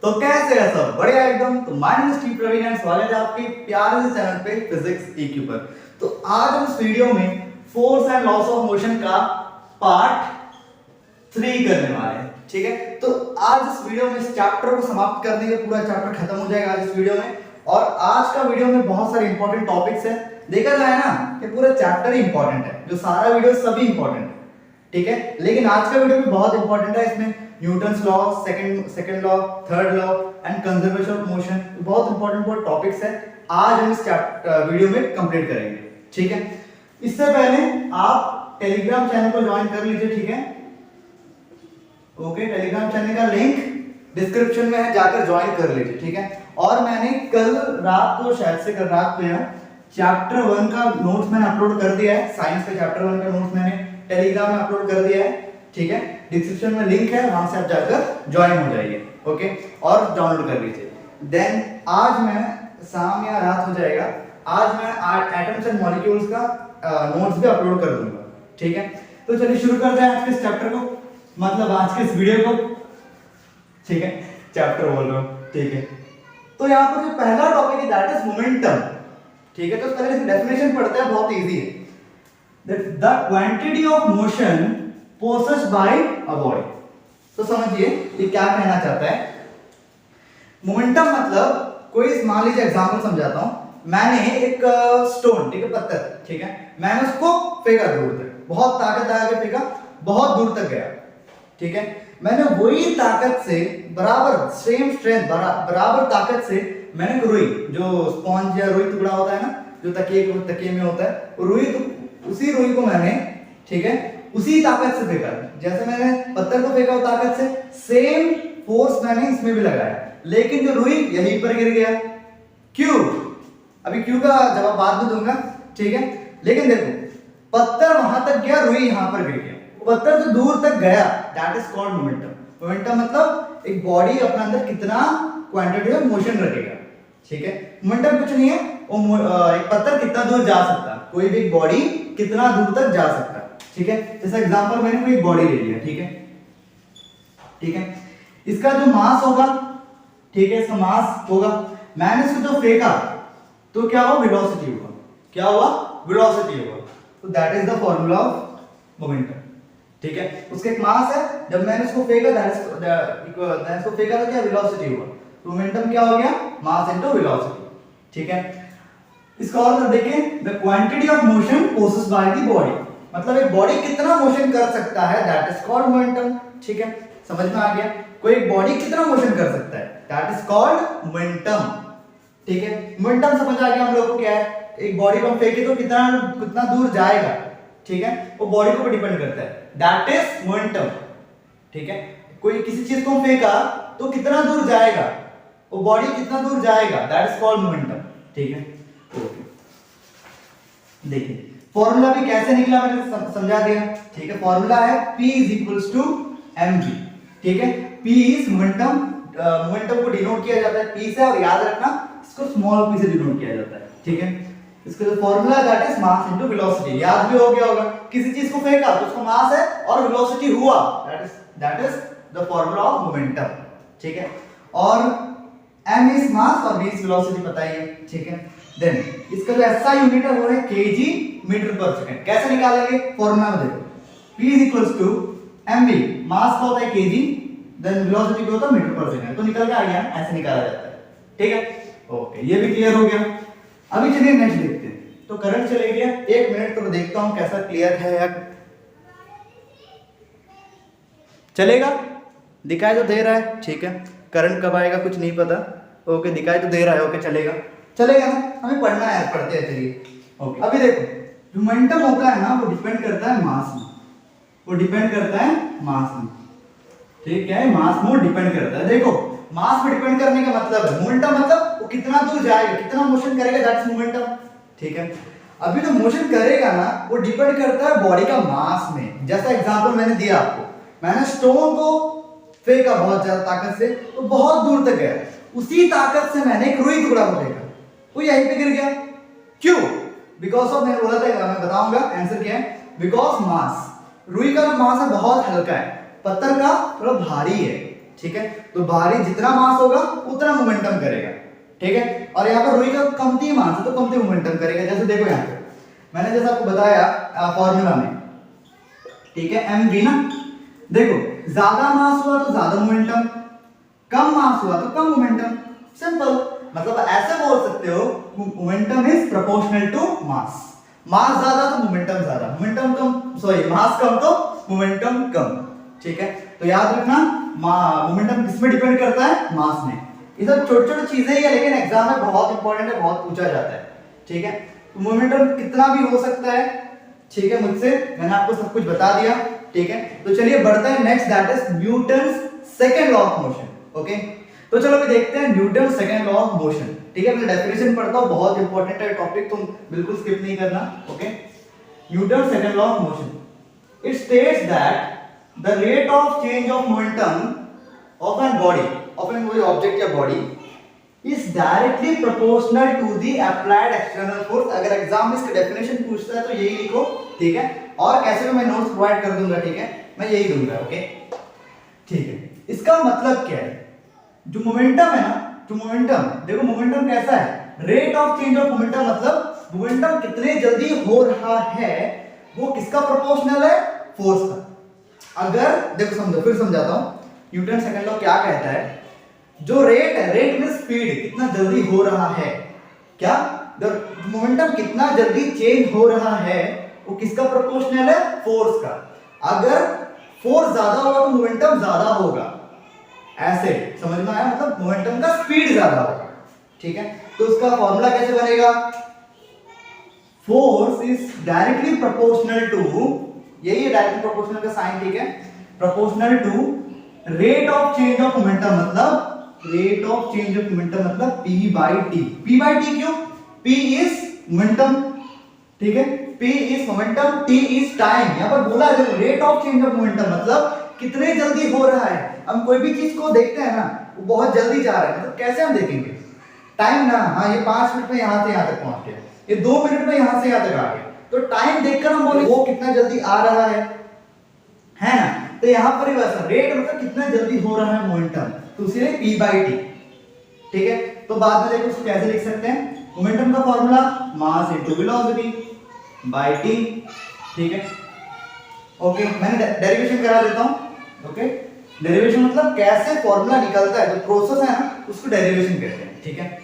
तो कैसे है सब बढ़िया एकदम। तो my name is T Praveen and स्वागत है आपके प्यारे से चैनल पे फिजिक्स ईक्यू पर। तो आज हम इस वीडियो में force and loss of motion का पार्ट 3 करने वाले हैं। ठीक है, तो आज इस वीडियो में इस चैप्टर को समाप्त कर देंगे, पूरा चैप्टर खत्म हो जाएगा आज इस वीडियो में। और आज का वीडियो में बहुत सारे इंपॉर्टेंट टॉपिक्स है। देखा जाए ना कि पूरा चैप्टर ही इंपॉर्टेंट है, जो सारा वीडियो सभी इंपॉर्टेंट है। ठीक है, लेकिन आज का वीडियो भी बहुत इंपॉर्टेंट है। इसमें Newton's law, second law, third law and conservation of motion, बहुत इंपॉर्टेंट टॉपिक्स है। आज हम इस वीडियो में कंप्लीट करेंगे। ठीक है, इससे पहले आप टेलीग्राम चैनल को ज्वाइन कर लीजिए। ठीक है, ओके, टेलीग्राम चैनल का लिंक डिस्क्रिप्शन में है, जाकर ज्वाइन कर लीजिए। ठीक है, और मैंने कल रात को, शायद से कल रात को चैप्टर 1 का नोट्स मैंने अपलोड कर दिया है। साइंस का चैप्टर 1 का नोट्स मैंने टेलीग्राम में अपलोड कर दिया है। ठीक है, डिस्क्रिप्शन में लिंक है, वहां से आप जाकर ज्वाइन हो जाइए। ओके, और डाउनलोड कर लीजिए। देन आज मैं शाम या रात हो जाएगा, आज मैं एटम्स एंड मॉलिक्यूल्स का नोट्स भी अपलोड कर दूंगा। ठीक है, तो चलिए शुरू करते हैं आज के इस चैप्टर को, मतलब आज के इस वीडियो को। ठीक है, चैप्टर बोल रहा हूं। ठीक है, तो यहाँ पर जो पहला टॉपिक है दैट इज मोमेंटम। ठीक है, तो पहले इसकी डेफिनेशन पढ़ते हैं, बहुत इजी है। That the quantity of motion possessed by a body। तो समझिए ये क्या कहना चाहता है। मोमेंटम मतलब कोई, मान लीजिए एग्जांपल समझाता हूं। मैंने एक स्टोन, ठीक है, पत्थर, ठीक है, मैंने उसको फेंका दूर तक, बहुत ताकत लगा के फेंका, बहुत दूर तक गया। ठीक है, मैंने वही ताकत से बराबर, सेम स्ट्रेंथ, बराबर ताकत से मैंने रुई, जो स्पॉन्ज या रुई टुकड़ा होता है ना, जो तकिए में होता है, रुई, तो उसी रुई को मैंने, ठीक है, उसी ताकत से फेंका। जैसे मैंने पत्थर को फेंका ताकत से, सेम फोर्स मैंने इसमें भी लगाया, लेकिन जो रुई यहीं पर गिर गया। क्यों? अभी क्यों का जवाब बाद में दूंगा। ठीक है, लेकिन देखो, पत्थर वहां तक गया, रुई यहां पर गिर गया, पत्थर जो दूर तक गया, that is called momentum. Momentum मतलब एक बॉडी अपने अंदर कितना क्वांटिटी में मोशन रखेगा। ठीक है, मोमेंटम कुछ नहीं है, एक पत्थर कितना दूर जा सकता है, कोई भी बॉडी कितना दूर तक जा सकता है। ठीक है, जैसा एग्जांपल मैंने कोई बॉडी ले लिया। ठीक है, ठीक है, इसका जो मास होगा, ठीक है, इसका मास होगा, मैंने इसको जो फेंका तो क्या हुआ, वेलोसिटी हुआ। क्या हुआ, वेलोसिटी हुआ। तो that is the formula of momentum. ठीक है, उसका एक मास है, जब मैंने इसको फेंका, मैंने इसको फेंका तो क्या, वेलोसिटी हुआ। तो मोमेंटम क्या हो गया, मास इनटू वेलोसिटी। ठीक है, इसका और देखें, the quantity of motion possessed by the body, मतलब एक बॉडी कितना मोशन कर सकता है, दैट इज कॉल्ड मोमेंटम। ठीक है, समझ में आ गया, कोई एक बॉडी कितना मोशन कर सकता है, दैट इज कॉल्ड मोमेंटम। ठीक है, मोमेंटम समझ आ गया हम लोग को क्या है। एक बॉडी को हम फेंके तो कितना दूर जाएगा, ठीक है, वो बॉडी को डिपेंड करता है, दैट इज मोमेंटम। ठीक है, कोई किसी चीज को हम फेंका तो कितना दूर जाएगा, वो बॉडी कितना दूर जाएगा, दैट इज कॉल्ड मोमेंटम। ठीक है, देखिए फॉर्मूला भी कैसे निकला मैंने समझा दिया। ठीक है, फॉर्मूला है P इज टू mg। ठीक है, P इज मोमेंटम, मोमेंटम को डिनोट किया जाता है P से, और याद रखना इसको स्मॉल p से डिनोट किया जाता है। ठीक है, इसका जो formula that is mass into velocity, याद भी हो गया होगा। किसी चीज को फेंका तो उसका मास है और वेलोसिटी हुआ, that is the formula of momentum. ठीक है, और m इज मास और v इज वेलोसिटी पता ही है। ठीक है, देन इसका जो SI यूनिट है वो है kg मीटर पर सेकंड। कैसे निकालेंगे, फॉर्मूला में देखो, P is equals to mv, mass का होता है kg, देन वेलोसिटी का होता है मीटर पर सेकंड। तो निकल के आ गया, ऐसे निकाला जाता है। ठीक है, ओके, ये भी क्लियर हो गया। अभी चलिए नेक्स्ट देखते हैं। तो करंट चले गया, 1 मिनट तो देखता हूं कैसा क्लियर है या चलेगा, दिखाई तो दे रहा है। ठीक है, करंट कब आएगा कुछ नहीं पता। ओके, दिखाई तो दे रहा है, ओके, चलेगा ना, हमें पढ़ना है, पढ़ते हैं, चलिए। ओके, अभी देखो, जो मोमेंटम होता है ना, वो डिपेंड करता है मास में, वो डिपेंड करता है मास में। ठीक है, मास में डिपेंड करता है। देखो, मास में डिपेंड करने का मतलब है, मोमेंटम मतलब वो कितना दूर जाएगा, कितना मोशन करेगा, दैट्स मोमेंटम। ठीक है, अभी जो मोशन करेगा ना, वो डिपेंड करता है बॉडी का मास में। जैसा एग्जांपल मैंने दिया आपको, मैंने स्टोन को फेंका बहुत ज्यादा ताकत से, तो बहुत दूर तक गया, उसी ताकत से मैंने एक रुई टुकड़ा को फेंका, वो यहीं पे गिर गया। क्यों? बिकॉज ऑफ, मैंने बोला था, मैं बताऊंगा आंसर क्या है, बिकॉज मास। रुई का जो मास है बहुत हल्का है, पत्थर का थोड़ा भारी है। ठीक है। तो भारी जितना मास होगा उतना मोमेंटम करेगा, ठीक है। और यहाँ पर रुई का कमती मास है तो कमती मोमेंटम करेगा। जैसे देखो यहाँ पे मैंने जैसा आपको बताया फॉर्मूला में, ठीक है, mv ना। देखो ज्यादा मास हुआ तो ज्यादा मोमेंटम, कम मास हुआ तो कम मोमेंटम, सिंपल। मतलब ऐसे बोल सकते हो momentum is proportional to mass. Mass ज्यादा तो मोमेंटम ज्यादा, मोमेंटम कम, सॉरी मास कम तो मोमेंटम कम, ठीक है। तो याद रखना मोमेंटम किस में डिपेंड करता है, मास में। ये सब छोटी छोटी चीजें ही है लेकिन एग्जाम में बहुत इंपॉर्टेंट है, बहुत पूछा जाता है, ठीक है। तो मोमेंटम कितना भी हो सकता है, ठीक है, मुझसे मैंने आपको सब कुछ बता दिया, ठीक है। तो चलिए बढ़ते हैं next, that is Newton's second law of motion. Okay, तो चलो अभी देखते हैं Newton second law of motion, ठीक है। मैं डेफिनेशन पढ़ता हूं, बहुत इंपॉर्टेंट है टॉपिक, तुम बिल्कुल स्किप नहीं करना। Okay, Newton second law of motion, it states that the rate of change of momentum of an body, of an कोई ऑब्जेक्ट या body, is directly proportional to the applied external force. अगर exam में इसका definition पूछता है तो यही लिखो, ठीक है। और कैसे भी मैं नोट्स प्रोवाइड कर दूंगा, ठीक है, मैं यही दूंगा। ओके, ठीक है। इसका मतलब क्या है, जो मोमेंटम है ना, जो मोमेंटम, देखो मोमेंटम कैसा है, rate of change of momentum, मतलब मोमेंटम कितने जल्दी हो रहा है वो किसका प्रोपोर्शनल है, फोर्स का। अगर देखो समझो, फिर समझाता हूं, न्यूटन सेकंड लॉ क्या कहता है, जो रेट है, रेट में स्पीड, कितना जल्दी हो रहा है, क्या मोमेंटम कितना जल्दी चेंज हो रहा है वो किसका प्रोपोर्शनल है, फोर्स का। अगर फोर्स ज्यादा होगा तो मोमेंटम ज्यादा होगा, ऐसे समझ में आया, मतलब मोमेंटम का स्पीड ज्यादा होगा, ठीक है। तो उसका फॉर्मूला कैसे बनेगा, force is directly proportional to, यही है डायरेक्टली प्रोपोर्शनल का साइन, ठीक है, proportional to rate of change of momentum, मतलब rate of change of momentum मतलब p by T. p by T क्यों, p इज मोमेंटम, ठीक है, p is momentum, t is time. यहां पर बोला है rate of change of momentum मतलब कितने जल्दी हो रहा है। हम कोई भी चीज को देखते हैं ना, वो बहुत जल्दी जा रहा है, मतलब कैसे हम देखेंगे, टाइम ना, हाँ ये 5 मिनट में यहां से यहां तक पहुंच गया, ये 2 मिनट में यहां से यहां तक आ गया, तो टाइम देखकर हम बोले वो कितना जल्दी आ रहा है ना। तो यहां पर ही वैसा रेट मतलब कितना जल्दी हो रहा है मोमेंटम, तो इसीलिए p बाई टी, ठीक है। तो बाद में देखो उसको कैसे लिख सकते हैं, मोमेंटम का formula mass into velocity by T, ठीक है। ओके, मैंने डेरिवेशन करा देता हूं। ओके, डेरिवेशन मतलब कैसे फॉर्मूला निकलता है, जो प्रोसेस है ना उसको डेरिवेशन कहते हैं, ठीक है।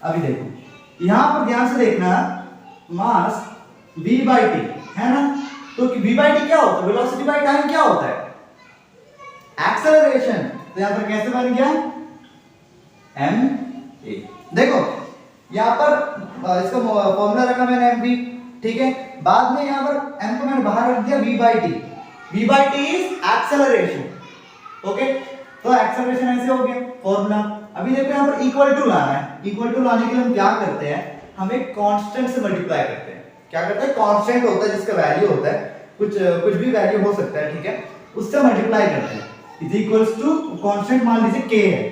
अभी देखो यहां पर ध्यान से देखना, मास v बाई टी है ना, तो v बाई टी क्या होता है, वेलोसिटी बाई टाइम क्या होता है, एक्सेलरेशन। तो यहां पर कैसे बन गया, m a। देखो यहां पर इसका फॉर्मूला रखा मैंने mv, ठीक है। बाद में यहां पर m को मैंने बाहर रख दिया v by T, v by T is acceleration. Okay, तो एक्सेलरेशन ऐसे हो गया फॉर्मूला। अभी देखो यहां पर इक्वल टू लाना है, इक्वल टू लाने के लिए हम क्या करते हैं, हम एक कांस्टेंट से मल्टीप्लाई करते हैं। क्या करते हैं, कांस्टेंट होता है जिसका वैल्यू होता है, कुछ भी वैल्यू हो सकता है, ठीक है, उससे मल्टीप्लाई करते हैं, इज इक्वल्स टू कांस्टेंट मान लीजिए k है,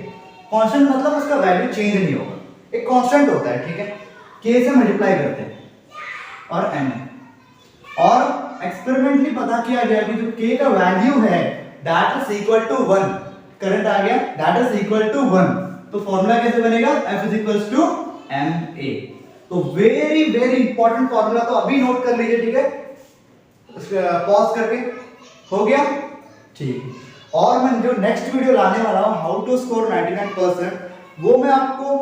कांस्टेंट मतलब उसका वैल्यू चेंज नहीं होगा, एक कांस्टेंट होता है, ठीक है, k से मल्टीप्लाई करते हैं और m, और एक्सपेरिमेंटली पता किया गया कि जो k का वैल्यू है that is equal to 1, current आ गया दैट इज इक्वल टू 1, तो फॉर्मूला कैसे बनेगा, f is equals to ma। तो वेरी वेरी इंपॉर्टेंट फॉर्मूला, तो अभी नोट कर लीजिए, ठीक है, पॉज करके, हो गया, ठीक। और मैं जो नेक्स्ट वीडियो लाने वाला हूं, हाउ टू स्कोर 99%, वो मैं आपको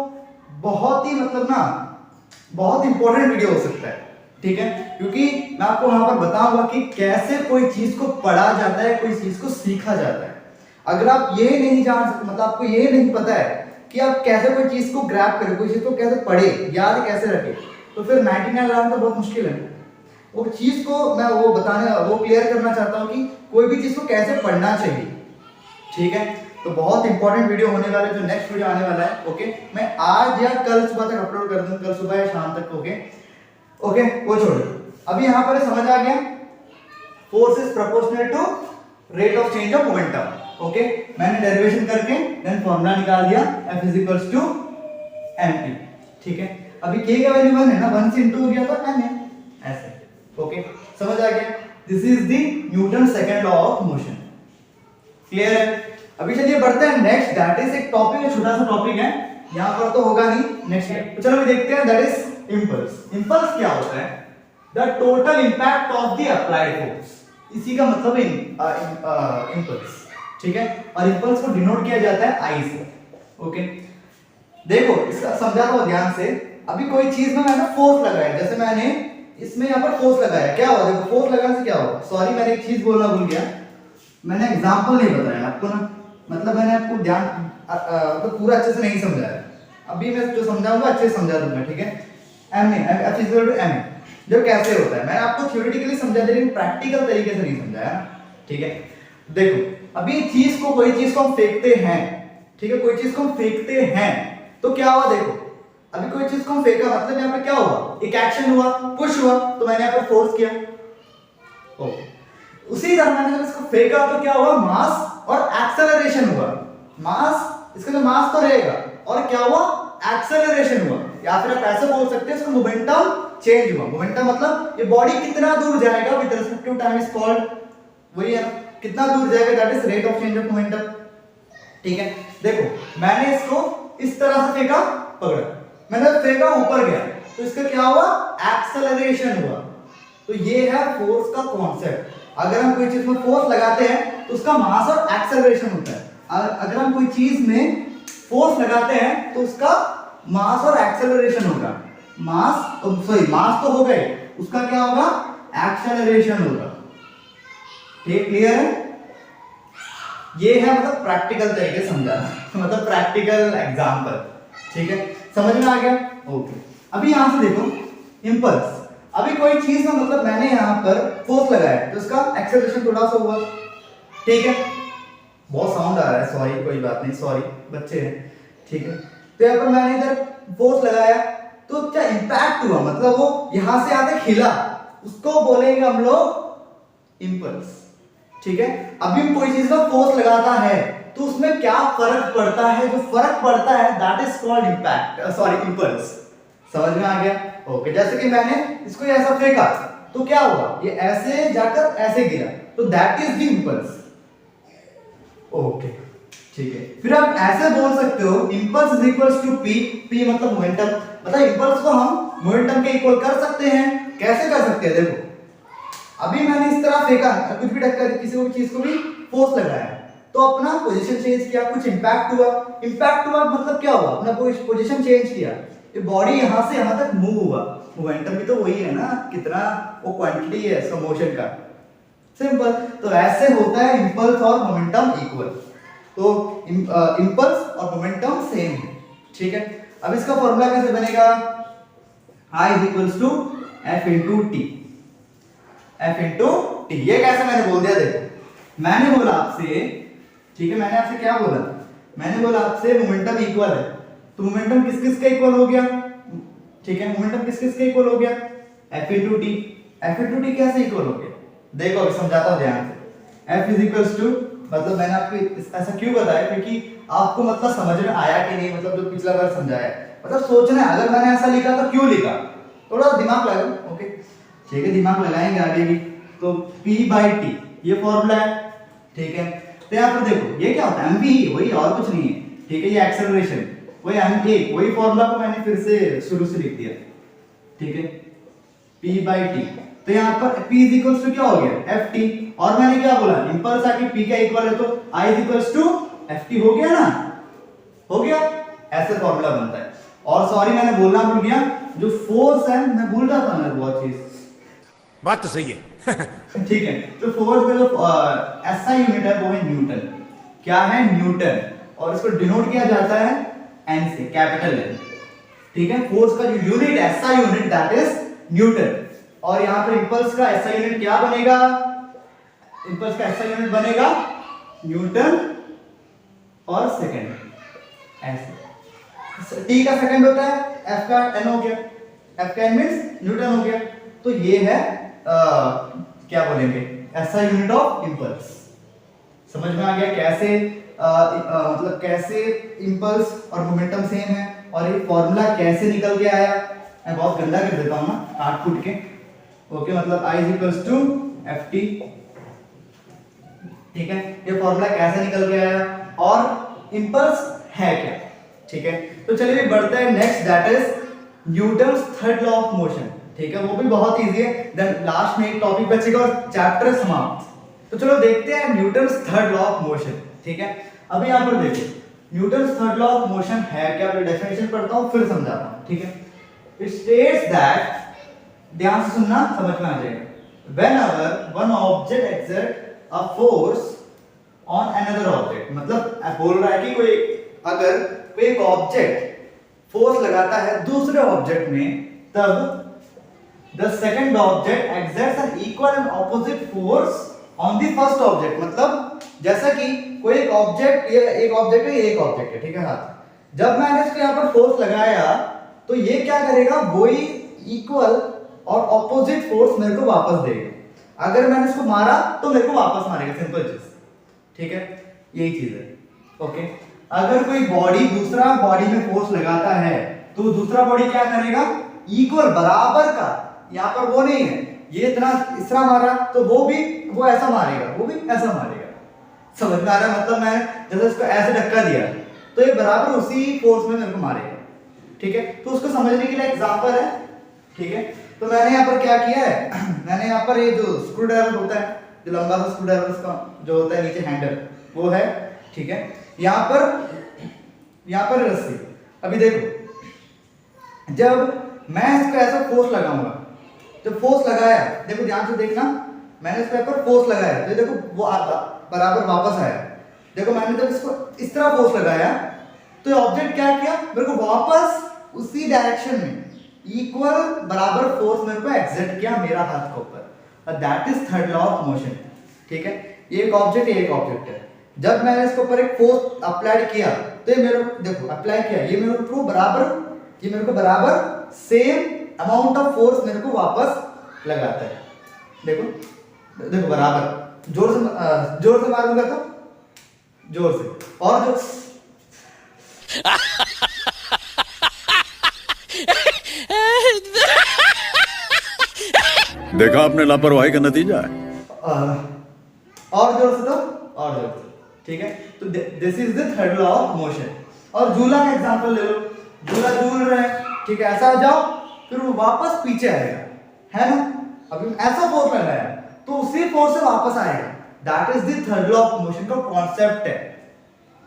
बहुत ही मतलब ना बहुत इंपॉर्टेंट वीडियो हो सकता है, ठीक है, क्योंकि मैं आपको वहां पर बताऊंगा कि कैसे कोई चीज को पढ़ा जाता है, कोई चीज को सीखा जाता है। अगर आप ये नहीं जान सकते, मतलब आपको ये नहीं पता है कि आप कैसे कोई चीज को ग्रैब करें, कोई चीज को कैसे पढ़े, याद कैसे रखें, तो फिर 99 लाना तो बहुत मुश्किल है। वो चीज को मैं वो क्लियर करना चाहता हूं कि कोई भी चीज को कैसे पढ़ना चाहिए, ठीक है। तो बहुत इंपॉर्टेंट वीडियो होने वाला है, जो नेक्स्ट वीडियो आने वाला है, ओके, मैं आज या कल सुबह तक अपलोड कर दूंगा, कल सुबह या शाम तक, ओके ओके, वो छोड़ो। अभी यहां पर समझ आ गया, force is proportional to rate of change of momentum. Okay, मैंने डेरिवेशन करके देन फॉर्मूला निकाल दिया, F is equals to mp, ठीक है। अभी k का वैल्यू 1 है ना, 1 से इंटू हो गया तो m है, ऐसे, ओके, समझ आ गया। This is the Newton second law of motion, clear है। अभी चलिए बढ़ते हैं नेक्स्ट, दैट इज एक टॉपिक है, छोटा सा टॉपिक है, यहाँ पर तो होगा नहीं, नेक्स्ट तो चलो अभी देखते हैं, दैट इज इंपल्स। इंपल्स क्या होता है? The total impact of the applied force, इसी का मतलब है इंपल्स, ठीक है। और इंपल्स को डिनोट किया जाता है आई से, ओके। देखो इसका समझा दो ध्यान से। अभी कोई चीज में मैंने फोर्स लगाया, जैसे मैंने इसमें यहाँ पर फोर्स लगाया, क्या हुआ? देखो फोर्स लगाने से क्या हुआ, सॉरी मैंने एक चीज बोलना भूल गया, मैंने एग्जांपल नहीं बताया आपको ना, मतलब मैंने आपको ध्यान तो पूरा अच्छे से नहीं समझाया। अभी मैं जो समझाऊंगा अच्छे से समझा दूंगा, ठीक है। F = ma, जो कैसे होता है मैंने आपको थ्योरेटिकली समझा दिया, लेकिन प्रैक्टिकल तरीके से नहीं समझाया, ठीक है। देखो अभी चीज को, कोई चीज को हम फेंकते हैं, ठीक है, कोई चीज को हम फेंकते हैं तो क्या हुआ? देखो अभी कोई चीज को हम फेंका, मतलब यहाँ पे क्या हुआ? एक एक्शन हुआ, पुश हुआ, तो मैंने यहाँ पे फोर्स किया, ओके। उसी तरह मैंने जब इसको फेंका तो क्या हुआ? मास और एक्सेलरेशन हुआ। मास, इसका जो मास तो रहेगा, और क्या हुआ? एक्सेलरेशन हुआ, या फिर आप ऐसे बोल सकते हैं इसको मोमेंटम चेंज हुआ। मोमेंटम मतलब ये बॉडी कितना दूर जाएगा with respect to time is called, वही है कितना दूर जाएगा, that is rate of change of momentum, ठीक है। देखो मैंने इसको इस तरह से फेंका, पकड़ा, मैंने फेंका ऊपर गया, तो इसका क्या हुआ? एक्सेलरेशन हुआ। तो ये है फोर्स का कॉन्सेप्ट। अगर हम कोई चीज में फोर्स लगाते हैं तो उसका मास और एक्सेलरेशन होता है। अगर हम कोई चीज में फोर्स लगाते हैं तो उसका मास और एक्सेलरेशन होगा। मास सॉरी मास तो हो गए, उसका क्या होगा? एक्सेलरेशन होगा, ठीक, क्लियर है? ये है मतलब प्रैक्टिकल तरीके से समझाना, मतलब प्रैक्टिकल एग्जांपल, ठीक है, समझ में आ गया? ओके। अभी यहां से देखो इंपल्स, अभी कोई चीज में मतलब मैंने यहां पर फोर्स लगाया तो इसका एक्सेलरेशन थोड़ा सा हुआ, ठीक है। बहुत साउंड आ रहा है, सॉरी, कोई बात नहीं, सॉरी बच्चे हैं, ठीक है। तो यहाँ पर मैंने इधर फोर्स लगाया तो क्या इंपैक्ट हुआ, मतलब वो यहां से आते हिला, उसको बोलेंगे हम लोग इंपल्स, ठीक है। अभी हम कोई चीज का फोर्स लगाता है तो उसमें क्या फर्क पड़ता है, जो फर्क पड़ता है that is called impact, sorry impulse. समझ में आ गया? ओके। जैसे कि मैंने इसको ऐसा फेंका तो क्या हुआ? ये ऐसे जाकर ऐसे गिरा, तो that is the impulse, okay, ठीक है। फिर आप ऐसे बोल सकते हो impulse is equals to p, p मतलब मोमेंटम, मतलब इंपल्स को हम मोमेंटम के इक्वल कर सकते हैं। कैसे कर सकते हैं? देखो अभी मैंने इस तरह फेंका, कुछ भी टक्कर, किसी को चीज को भी फोर्स लगाया तो अपना पोजीशन चेंज किया, कुछ इंपैक्ट हुआ। इंपैक्ट हुआ मतलब क्या हुआ? अपना पोजीशन चेंज किया, ये बॉडी यहां से यहां तक मूव हुआ। मोमेंटम भी तो वही है ना, कितना वो क्वांटिटी है इसका मोशन का, सिंपल। तो ऐसे होता है इंपल्स और मोमेंटम इक्वल, तो इंपल्स और मोमेंटम सेम है, ठीक है। अब इसका फॉर्मूला कैसे बनेगा? I is equals to F into T, F into T। ये कैसे मैंने बोल दिया? देखो मैंने बोला आपसे, ठीक है, मैंने आपसे क्या बोला? मैंने बोला आपसे मोमेंटम इक्वल है, तो मोमेंटम किस किस का इक्वल हो गया? ठीक है, मोमेंटम किस किस का इक्वल हो गया? F into T। F into T कैसे इक्वल हो गया? देखो अभी समझाता हूं ध्यान से। F is equals to, मतलब मैंने आपको ऐसा क्यों बताया क्योंकि आपको मतलब समझ में आया कि नहीं, मतलब जो पिछला बार समझाया, मतलब सोचना है अगर मैंने ऐसा लिखा तो क्यों लिखा, थोड़ा दिमाग लगाओ, ओके, ठीक है, दिमाग लगाएंगे आगे भी। तो P/T ये फॉर्मूला है, ठीक है। तो यहाँ पर देखो ये क्या होता है? mv, वही और कुछ नहीं है, ठीक है। ये एक्सेलरेशन, वही ma, वही फॉर्मूला को मैंने फिर से शुरू से लिख दिया, ठीक है, P/T। तो यहाँ पर P इज इक्वल्स टू क्या हो गया? Ft। और मैंने क्या बोला? इंपल्स आके P का इक्वल है तो I is equals to Ft, हो गया ना, हो गया, ऐसे फॉर्मूला बनता है। और सॉरी मैंने बोलना भूल गया, जो फोर्स है मैं भूल रहा था ना बहुत चीज, बात तो सही है। ठीक है। तो फोर्स का जो SI यूनिट है वो है न्यूटन। क्या है? न्यूटन। और इसको डिनोट किया जाता है N से, कैपिटल N, ठीक है। फोर्स का जो unit SI unit that is Newton. और यहां पर इंपल्स का SI यूनिट क्या बनेगा? इंपल्स का SI यूनिट बनेगा न्यूटन और सेकंड, ऐसे। T का सेकंड होता है, F का N हो गया, F का N मींस न्यूटन हो गया। तो ये है क्या बोलेंगे? SI unit of impulse. समझ में आ गया कैसे मतलब कैसे इंपल्स और मोमेंटम सेम है और ये फॉर्मूला कैसे निकल के आया। मैं बहुत गंदा कर देता हूं ना काट कूट के, ओके। मतलब I is equals to Ft, ठीक है। ये फॉर्मूला कैसे निकल के आया? और इम्पल्स है क्या, ठीक है। तो चलिए बढ़ते हैं next, that is Newton's third law of motion, ठीक है। वो भी बहुत इजी है, देन लास्ट में एक टॉपिक बचेगा और चैप्टर समाप्त। तो चलो देखते हैं Newton's third law of motion, ठीक है। अभी यहां पर देखो Newton's third law of motion है क्या, मैं डेफिनेशन पढ़ता हूं फिर समझाता हूं, ठीक है। इट स्टेट्स दैट, ध्यान से सुनना, समझ में आ जाएगा, whenever one object exert a force on another object, मतलब बोल रहा है कि कोई अगर कोई एक ऑब्जेक्ट फोर्स लगाता है दूसरे ऑब्जेक्ट में, तब the second object exerts an equal and opposite force on the first object, मतलब जैसा कि कोई एक ऑब्जेक्ट, ये एक ऑब्जेक्ट है, ये एक ऑब्जेक्ट है, ठीक है हाथ, जब मैंने इसको यहाँ पर फोर्स लगाया तो ये क्या करेगा, वही इक्वल और ऑपोजिट फोर्स मेरे को वापस देगा। अगर मैंने इसको मारा तो मेरे को वापस मारेगा, सिंपल चीज, ठीक है, यही चीज है, ओके। अगर कोई बॉडी दूसरा बॉडी में फोर्स लगाता है तो दूसरा बॉडी क्या करेगा, इक्वल बराबर का, यहाँ पर वो नहीं है ये इतना इस तरह मारा तो वो ऐसा मारेगा, वो भी ऐसा मारेगा, समझ में आ रहा है, मतलब मैं जैसे इसको ऐसे धक्का दिया तो ये बराबर उसी फोर्स में मेरे को मारेगा, ठीक है। तो उसको समझने के लिए एग्जांपल है, ठीक है। तो मैंने यहाँ पर क्या किया है, मैंने यहाँ पर ये जो स्क्रू ड्राइवर होता है, जो लंबा सा स्क्रू ड्राइवर उसका जो होता है नीचे हैंडल, वो है, ठीक है। यहाँ पर रस्सी, अभी देखो जब मैं इसको ऐसा फोर्स लगाऊंगा, जब फोर्स लगाया, देखो ध्यान से देखना, मैंने इस पर फोर्स लगाया तो देखो वो बराबर वापस आया। देखो मैंने जब इसको इस तरह फोर्स लगाया तो ऑब्जेक्ट क्या किया, मेरे को वापस उसी डायरेक्शन में इक्वल बराबर फोर्स मेरे को एक्सर्ट किया मेरा हाथ के ऊपर, और that is third law of motion, ठीक है। एक ऑब्जेक्ट है, जब मैंने इसके ऊपर एक फोर्स अप्लाई किया तो ये मेरे, देखो अप्लाई किया, ये मेरे को बराबर सेम अमाउंट ऑफ फोर्स मेरे को वापस लगाता है, देखो बराबर, जोर से मारूंगा तो जोर से, और जो देखा आपने लापरवाही का नतीजा है। और जोर से तो और जोर से, ठीक है। तो this is the third law of motion. और झूला का एग्जांपल ले लो, झूला झूल रहे हैं, ठीक है, ऐसा जाओ फिर वो वापस पीछे आएगा, है ना। अभी ऐसा फोर्स लगाया तो उसी फोर्स से वापस आएगा, that is the third law of motion का कॉन्सेप्ट है,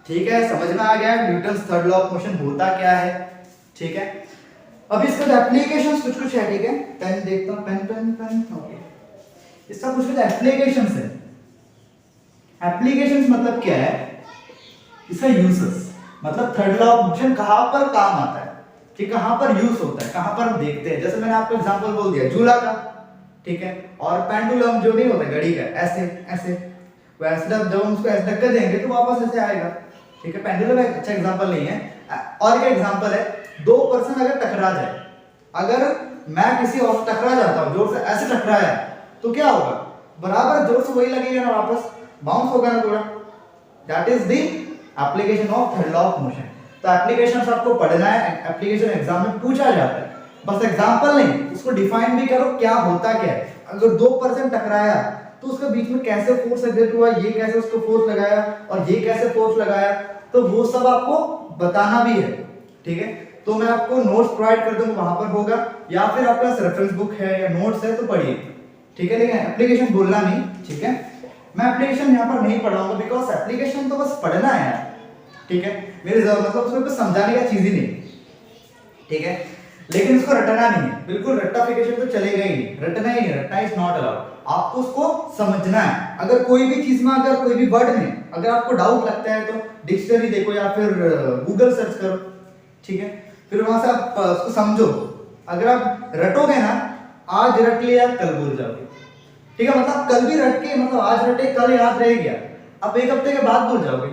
ठीक है। समझ में आ गया Newton's third law of motion होता क्या है, ठीक है। अब इसका एप्लीकेशंस कुछ है, ठीक है। पेन देखता हूं, पेन ओके। इसका कुछ एप्लीकेशंस है। एप्लीकेशंस मतलब क्या है, इसका यूजेस, मतलब थर्ड लॉ ऑफ मोशन कहां पर काम आता है, ठीक, कहां पर यूज होता है, कहां पर हम देखते हैं। जैसे मैंने आपको एग्जांपल बोल दिया झूला का, ठीक है, और पेंडुलम जो नहीं होता घड़ी का, ऐसे वैसे जब हम उसको ऐसे धक्का देंगे तो वापस ऐसे आएगा, ठीक है। पेंडुलम एक अच्छा एग्जांपल नहीं है। और क्या एग्जांपल है, दो पर्सन अगर टकरा जाए, अगर मैं किसी और टकरा जाता हूं, जोर से ऐसे टकराया तो क्या होगा, बराबर जोर से वही लगेगा ना, वापस बाउंस होगा ना पूरा, that is the application of third law of motion. तो एप्लीकेशंस आपको पढ़ना है, एप्लीकेशन एग्जाम में पूछा जाता है, बस एग्जांपल नहीं, उसको डिफाइन भी करो क्या होता क्या है। अगर दो पर्सन टकराया तो उसके बीच में कैसे फोर्स एक्सर्ट हुआ, ये कैसे उसको फोर्स लगाया और ये कैसे फोर्स लगाया, तो वो सब आपको बताना भी है, ठीक है। तो मैं आपको नोट्स प्रोवाइड कर दूंगा, वहां पर होगा, या फिर आपके पास रेफरेंस बुक है या नोट्स है तो पढ़िए, ठीक है। लेकिन एप्लीकेशन बोलना नहीं, ठीक है। मैं एप्लीकेशन यहाँ पर नहीं पढ़ाऊंगा, बिकॉज एप्लीकेशन तो बस पढ़ना है यार, ठीक है। मेरे मतलब उसमें कुछ समझाने का चीज ही नहीं, ठीक है। लेकिन उसको रटना नहीं है, बिल्कुल रट्टाफिकेशन तो चलेगा ही नहीं, रटना ही नहीं, रटना इज नॉट अलाउड। आपको उसको समझना है। अगर कोई भी चीज में, अगर कोई भी वर्ड में अगर आपको डाउट लगता है तो डिक्शनरी देखो या फिर गूगल सर्च करो, ठीक है। फिर वहां से आप उसको समझो। अगर आप रटोगे ना, आज रट लिया कल भूल जाओगे, ठीक है। मतलब कल भी रट के, मतलब आज रटे कल याद रह गया, अब एक हफ्ते के बाद भूल जाओगे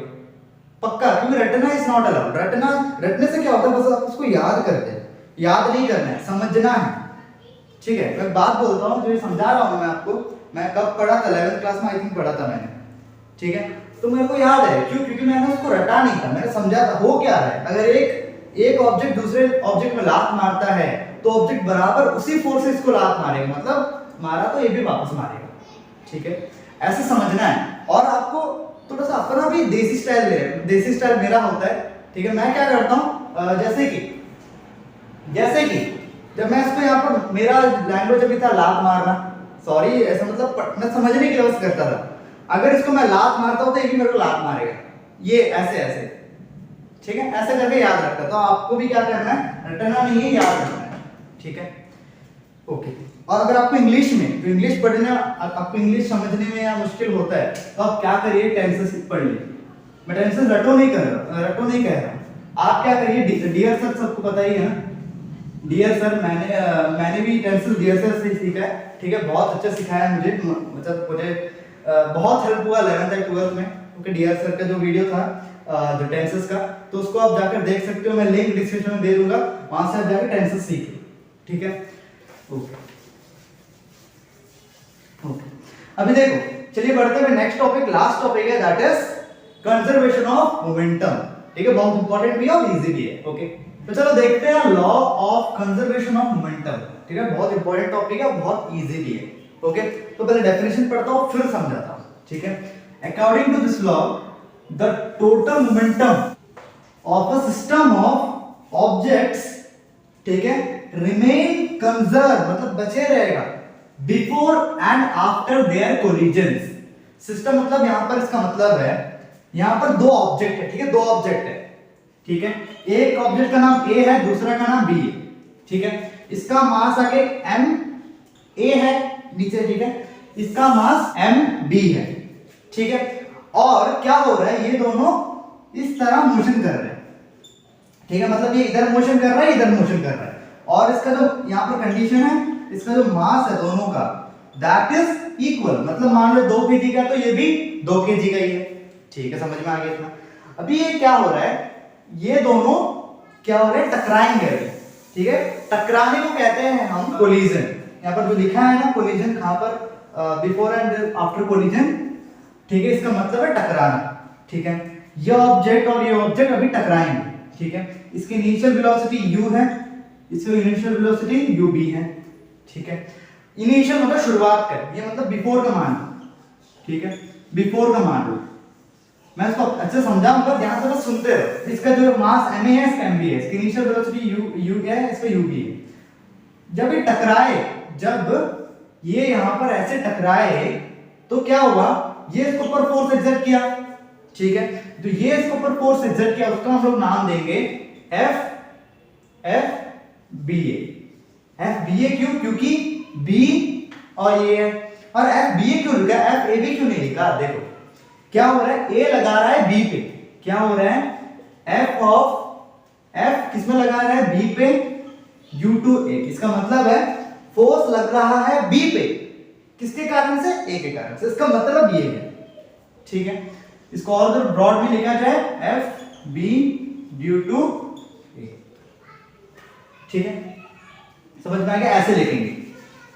पक्का, क्योंकि रटना इज नॉट अलाउड। रटने से क्या होता है, बस आप उसको याद करते हैं, याद नहीं करना है, समझना है, ठीक है। मैं बात बोलता हूँ, जो ये समझा रहा हूँ मैं आपको, मैं कब पढ़ा था, 11th क्लास में आई थिंक पढ़ा था मैंने, ठीक है। तो मेरे को याद है, क्यों, क्योंकि मैंने उसको रटा नहीं था, मैंने समझा था हो क्या रहा है। अगर एक ऑब्जेक्ट दूसरे ऑब्जेक्ट में लात मारता है तो ऑब्जेक्ट बराबर उसी फोर्स से इसको लात मारेगा, मतलब मारा तो ये भी वापस मारेगा, ठीक है। ऐसे समझना है। और आपको थोड़ा सा अपना भी देसी स्टाइल ले, देसी स्टाइल मेरा होता है, ठीक है। मैं क्या करता हूँ, जैसे कि जब मैं इसको यहाँ पर, मेरा लैंग्वेज अभी था लात मारना, सॉरी ऐसा मतलब मैं समझने की कोशिश करता था। अगर इसको मैं लात मारता हूँ तो ये भी मेरे को लात मारेगा, ये ऐसे ऐसे, ठीक है, ऐसे करके याद रखता है। तो आपको भी क्या करना है, रटना नहीं है, याद रखना है, ठीक है, ओके। और अगर आपको इंग्लिश में, तो इंग्लिश पढ़ने, आपको इंग्लिश समझने में या मुश्किल होता है, तो आप क्या करिए, टेंसेस पढ़ लीजिए। मैं टेंसेस रटो नहीं कह रहा, आप क्या करिए, डियर सर सबको पता ही है ना, डियर सर, मैंने भी टेंसेस डियर सर से सीखा है, ठीक है, बहुत अच्छा सिखाया मुझे, मतलब मुझे बहुत हेल्प हुआ 11th और 12th में, क्योंकि डियर सर का जो वीडियो था जो टेंसेस का, तो उसको आप जाकर देख सकते हो, मैं लिंक डिस्क्रिप्शन में दे दूंगा, वहां से आप जाकर टेंसेस सीखिए, ठीक है, ओके। अभी देखो, चलिए बढ़ते हैं नेक्स्ट टॉपिक, लास्ट टॉपिक है, that is conservation of momentum, ठीक है, बहुत इंपॉर्टेंट भी है और इजी भी है, ओके। तो चलो देखते हैं law of conservation of momentum, ठीक है, बहुत इंपॉर्टेंट टॉपिक है, बहुत इजी भी है, ओके। तो पहले डेफिनेशन पढ़ता हूं फिर समझाता हूं, ठीक है। According to this law, the total momentum of a system of objects, ठीक है, रिमेन कंजर्व, मतलब बचे रहेगा, before and after their collisions. System मतलब यहां पर इसका मतलब है, यहां पर दो ऑब्जेक्ट है, ठीक है, दो ऑब्जेक्ट है, ठीक है, एक ऑब्जेक्ट का नाम A है, दूसरा का नाम B है, ठीक है, इसका मास आगे m A है नीचे, ठीक है, इसका मास m B है, ठीक है, और क्या हो रहा है, ये दोनों इस तरह मोशन कर रहे हैं, ठीक है, मतलब ये इधर मोशन कर रहा है, इधर मोशन कर रहा है, और इसका जो यहाँ पर कंडीशन है, इसका जो मास है दोनों का, दैट इज इक्वल, मतलब मान लो 2 kg का, तो ये भी 2 kg का ही है, ठीक है, समझ में आ गया इतना। अभी ये क्या हो रहा है, ये दोनों क्या हो रहे हैं, टकराएंगे, ठीक है, टकराने को कहते हैं हम कोलिजन। यहाँ पर जो लिखा है ना कोलिजन, कहां पर, बिफोर एंड आफ्टर कोलिजन, ठीक है, इसका मतलब है टकराना, ठीक है, ये ऑब्जेक्ट और ये ऑब्जेक्ट अभी टकराएंगे, ठीक है, इसकी इनिशियल वेलोसिटी u है, इसकी इनिशियल वेलोसिटी ub है, ठीक है, इनिशियल मतलब शुरुआत का, ये मतलब बिफोर का मान, ठीक है, बिफोर का मान, मैं इसको अच्छे समझाऊंगा, ध्यान से बस सुनते रहो। इसका जो मास ma है, इसका mb है, इसकी इनिशियल वेलोसिटी u है, इसका ub है। जब ये टकराए, जब ये यहां पर ऐसे टकराए, तो क्या हुआ, ये इसके ऊपर फोर्स एक्सर्ट किया, ठीक है, तो ये इसके ऊपर फोर्स एक्सर्ट किया, उसका हम लोग नाम देंगे FBA क्यों, क्योंकि B और ये है, और FBA क्यों लिखा, FAB क्यों नहीं लिखा, देखो क्या हो रहा है, A लगा रहा है B पे, क्या हो रहा है, F किसमें लगा रहा है, B पे, U2A, इसका मतलब है फोर्स लग रहा है B पे, किसके कारण से, A के कारण से, इसका मतलब ये है, ठीक है, इसको और अगर ब्रॉड में लिखा जाए FB ड्यू टू A, ठीक है, समझ में आ गया, ऐसे लिखेंगे,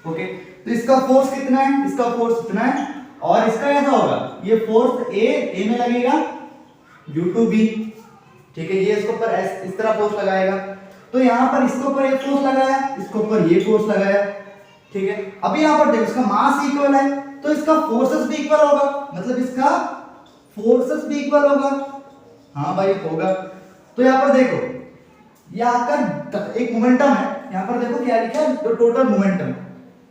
ओके। तो इसका फोर्स कितना है, इसका फोर्स इतना है, और इसका कैसा होगा, ये फोर्स A में लगेगा, U2B, ठीक है, ये इसके ऊपर इस तरह फोर्स लगाएगा, तो यहां पर इसके ऊपर एक फोर्स लगाया, इसके ऊपर ये फोर्स लगाया, ठीक है। अभी यहां पर देखो, इसका मास इक्वल है, तो इसका फोर्सेस भी इक्वल होगा, मतलब इसका फोर्सेस भी इक्वल होगा, हाँ भाई होगा। तो यहां पर देखो, यहां का एक मोमेंटम है, यहां पर देखो क्या लिखा है, तो टोटल मोमेंटम,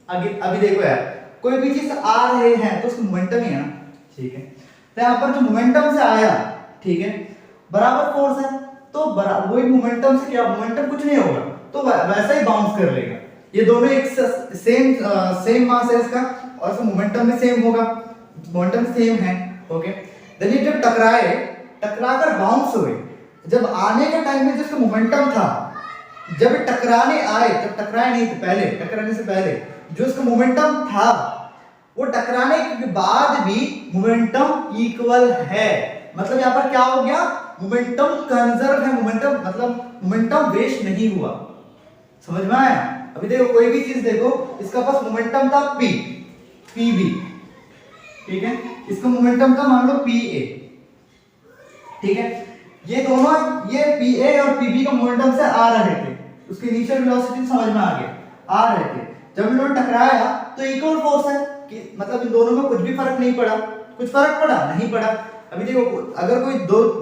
अभी देखो यार, कोई भी चीज आ रहे हैं तो उसका मोमेंटम ही है ना, ठीक है, तो यहां पर जो मोमेंटम से आया, ठीक है, बराबर फोर्स है, तो वही मोमेंटम से क्या, मोमेंटम कुछ नहीं होगा, तो वैसा ही बाउंस कर लेगा, ये दोनों एक सेम मास है इसका, और इसका मोमेंटम में सेम होगा, मोमेंटम सेम है, ओके। देन ये जब टकराकर बाउंस हुए, जब आने के टाइम में जिसका मोमेंटम था, जब टकराने आए, तब टकराए नहीं थे पहले, टकराने से पहले जो इसका मोमेंटम था, वो टकराने के बाद भी मोमेंटम इक्वल है, मतलब यहां पर क्या हो गया, मोमेंटम कंजर्व है, मोमेंटम मतलब मोमेंटम वेस्ट नहीं हुआ, समझ में आया। अभी देखो, कोई भी चीज देखो, इसका पास मोमेंटम था PB, ठीक है, इसका मोमेंटम था मान लो PA, ठीक है, ये दोनों, ये PA और PB का मोमेंटम से आ रहे थे, उसकी इनिशियल वेलोसिटी समझ में आ गया, आ रहे थे, जब इन्होंने टकराया तो इक्वल फोर्स है कि मतलब इन दोनों में कुछ भी फर्क नहीं पड़ा, कुछ फर्क पड़ा नहीं पड़ा। अभी देखो, अगर कोई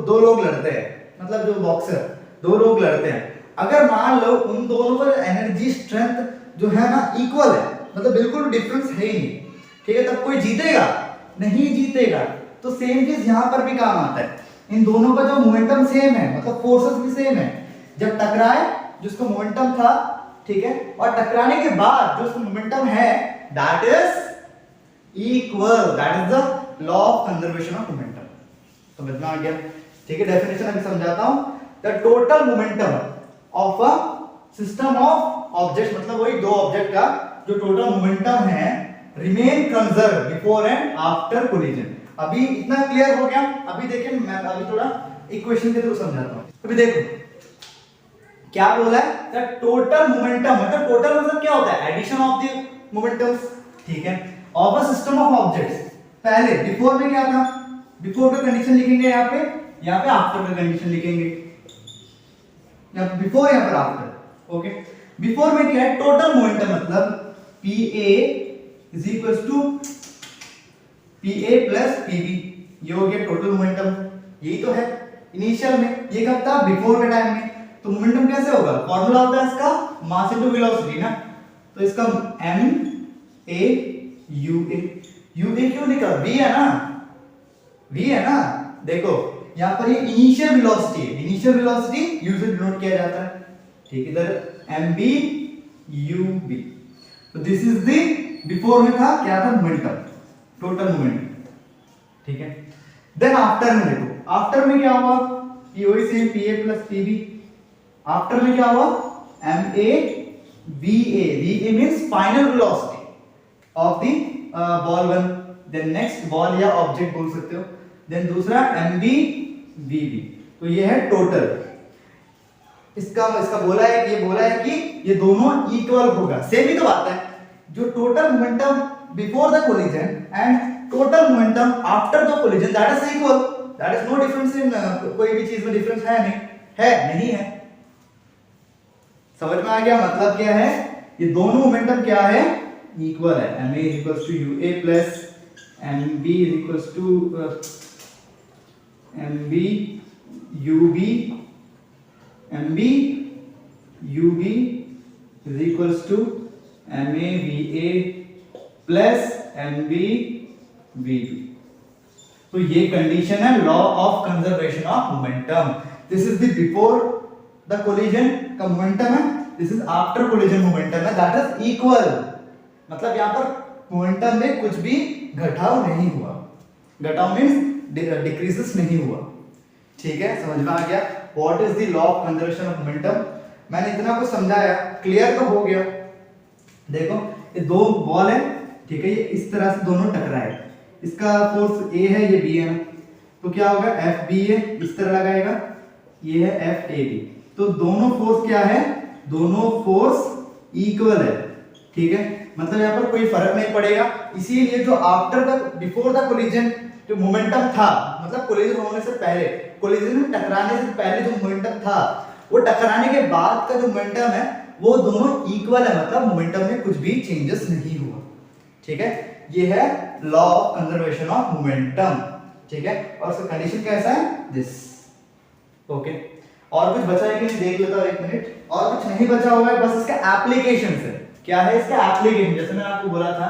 दो लोग लड़ते हैं, मतलब जो बॉक्सर दो लोग लड़ते हैं, अगर मान लो उन दोनों का एनर्जी स्ट्रेंथ जो है ना इक्वल है, मतलब बिल्कुल डिफरेंस है ही नहीं, ठीक है, तब कोई जीतेगा नहीं जीतेगा। तो सेम चीज यहाँ पर भी काम आता है, इन दोनों का जो मोमेंटम सेम है, मतलब फोर्सेस भी सेम है, जब टकराए जिसका मोमेंटम था, ठीक है, और टकराने के बाद जो मोमेंटम है that is equal, that is the law of conservation of momentum. समझ में आ गया? ठीक है, डेफिनेशन अभी समझाता हूं। The total momentum of a system of objects, मतलब वही दो ऑब्जेक्ट का जो टोटल मोमेंटम है remain conserve before and after collision. अभी इतना क्लियर हो गया? अभी देखिए मैं अभी थोड़ा इक्वेशन के थ्रू समझाता हूं। अभी देखो क्या बोला है, द टोटल मोमेंटम, मतलब टोटल मतलब क्या होता है, एडिशन ऑफ द मोमेंटम्स, ठीक है, of a system of objects. पहले बिफोर में क्या था, बिफोर का कंडीशन लिखेंगे यहाँ पे आफ्टर का कंडीशन लिखेंगे, बिफोर यहाँ पर आफ्टर। ओके, बिफोर में क्या है, टोटल मोमेंटम मतलब PA is equal to PA plus PB, ये हो गया टोटल मोमेंटम। यही तो है इनिशियल में, ये कब था, बिफोर के टाइम में। तो मोमेंटम कैसे होगा, फॉर्मूला होता है इसका मास इनटू वेलोसिटी ना, तो इसका MA UA, UA क्यों लिखा, V है ना, V है ना, देखो यहाँ पर ये इनिशियल वेलोसिटी है, इनिशियल वेलोसिटी U से डिनोट किया जाता है, ठीक है, इधर MB UB। तो दिस इज द, बिफोर में था क्या था, मोमेंटम, टोटल मोमेंटम, ठीक है। देन आफ्टर में देखो, आफ्टर में क्या हुआ, ये वही same PA plus PB। After में क्या हुआ, MA VA, VA means final velocity of the ball one, then next ball या ऑब्जेक्ट बोल सकते हो, देन दूसरा MB VB। तो ये है टोटल, इसका बोला है, ये बोला है कि ये दोनों इक्वल होगा। सेम ही तो बात है, जो total momentum before the collision and total momentum after the collision that is equal, that is no difference in, कोई भी चीज में डिफरेंस है नहीं है। समझ में आ गया मतलब क्या है, ये दोनों मोमेंटम क्या है, इक्वल है। MA is equals to UA plus MB is equals to MB UB, MB UB is equals to MA VA plus MB VB। तो ये कंडीशन है law of conservation of momentum. This is the before the collision का momentum है, this is after collision momentum है, that is equal, मतलब यहाँ पर momentum में कुछ भी घटाव नहीं हुआ, घटाव मींस डिक्रीजेस नहीं हुआ, ठीक है, समझ में आ गया। What is the law of conservation of momentum, मैंने इतना कुछ समझाया, क्लियर तो हो गया। देखो ये दो बॉल है, ठीक है, ये इस तरह से दोनों टकराए, इसका फोर्स A है, ये B है ना, तो क्या होगा, FB है, इस तरह लगाएगा, ये है FAB। तो दोनों फोर्स क्या है, दोनों फोर्स इक्वल है, ठीक है, मतलब यहाँ पर कोई फर्क नहीं पड़ेगा। इसीलिए जो after the, before the collision जो मोमेंटम था, मतलब कोलिजन होने से पहले, कोलिजन में टकराने से पहले जो मोमेंटम था, वो टकराने के बाद का जो मोमेंटम है वो दोनों इक्वल है, मतलब मोमेंटम में कुछ भी चेंजेस नहीं हुआ, ठीक है। ये है law of conservation of momentum, ठीक है, और उसका कंडीशन कैसा है, दिस। ओके, और कुछ बचा है कि नहीं देख लेता हूं, एक मिनट, और कुछ नहीं बचा हुआ है, बस इसका एप्लीकेशन है। क्या है इसका एप्लीकेशन, जैसे मैंने आपको बोला था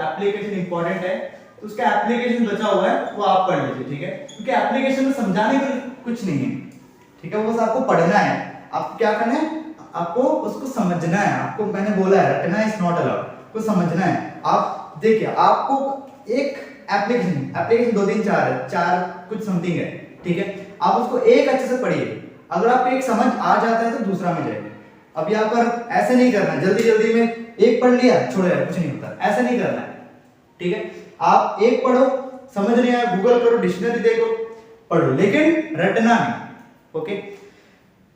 एप्लीकेशन इंपॉर्टेंट है, तो उसका एप्लीकेशन बचा हुआ है, वो आप पढ़ लीजिए, ठीक है, क्योंकि एप्लीकेशन में समझाने के कुछ नहीं है, ठीक है, वो बस आपको पढ़ना है। आप क्या करना है, आपको उसको समझना है, आपको मैंने बोला है रटना इज नॉट अलाउड, को समझना है। आप देखिए, आपको एक एप्लीकेशन 2 3 4 है, 4 कुछ समथिंग है, ठीक है, आप उसको एक अच्छे से पढ़िए, अगर आपको एक समझ आ जाता है तो दूसरा में जाइए। अब यहाँ पर ऐसे नहीं करना, जल्दी में एक पढ़ लिया छोड़ दिया, कुछ नहीं होता, ऐसे नहीं करना है, ठीक है। आप एक पढ़ो, समझ नहीं आया गूगल करो, डिक्शनरी देखो, पढ़ो, लेकिन रटना नहीं। ओके,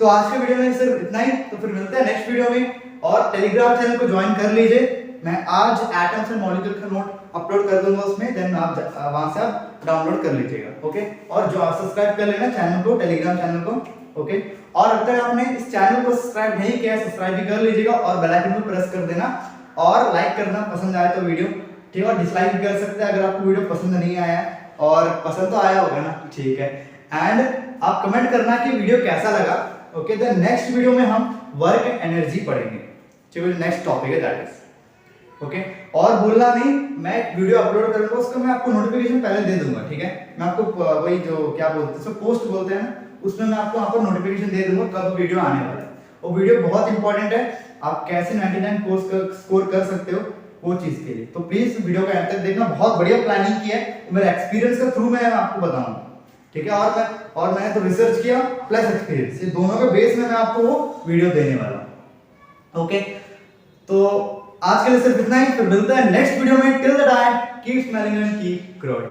तो आज के वीडियो में सिर्फ इतना ही, तो फिर मिलते हैं नेक्स्ट वीडियो में, और टेलीग्राम चैनल को ज्वाइन कर लीजिए। मैं आज एटम्स एंड मॉलिक्यूल का नोट अपलोड कर दूंगा उसमें, देन आप वहां से आप डाउनलोड कर लीजिएगा। ओके, और जो आप सब्सक्राइब कर लेना चैनल को, टेलीग्राम चैनल को। ओके, और अब तक आपने इस चैनल को सब्सक्राइब नहीं किया है, सब्सक्राइब भी कर लीजिएगा, और बेल आइकन को प्रेस कर देना, और लाइक करना पसंद आए तो वीडियो, ठीक है, और डिसलाइक भी कर सकते हैं अगर आपको वीडियो पसंद नहीं आया है। और पसंद तो आया होगा ना, ठीक है। एंड आप कमेंट करना कि वीडियो कैसा लगा। ओके, द नेक्स्ट वीडियो में हम वर्क एनर्जी पढ़ेंगे, ठीक है, नेक्स्ट टॉपिक है दैट इज। ओके, और भूलना नहीं, मैं एक वीडियो अपलोड करूंगा, उसका मैं आपको नोटिफिकेशन पहले दे दूंगा, ठीक है। मैं आपको वही जो क्या बोलते हैं, उसको पोस्ट बोलते हैं ना, उसमें मैं आपको वहां पर नोटिफिकेशन दे दूंगा कब वीडियो आने वाला है। वो वीडियो बहुत इंपॉर्टेंट है, आप कैसे 99 कोर्स स्कोर कर सकते हो वो चीज के लिए। तो प्लीज वीडियो का एंड तक देखना, बहुत बढ़िया प्लानिंग की है, मेरे एक्सपीरियंस के थ्रू मैं आपको बताऊंगा, ठीक है। और मैंने तो रिसर्च किया प्लस एक्सपीरियंस, ये दोनों के बेस में मैं आपको वो वीडियो देने वाला हूं। ओके, तो आज के लिए सिर्फ इतना ही, फिर मिलते हैं नेक्स्ट वीडियो में। Till the time keep smiling and keep growing.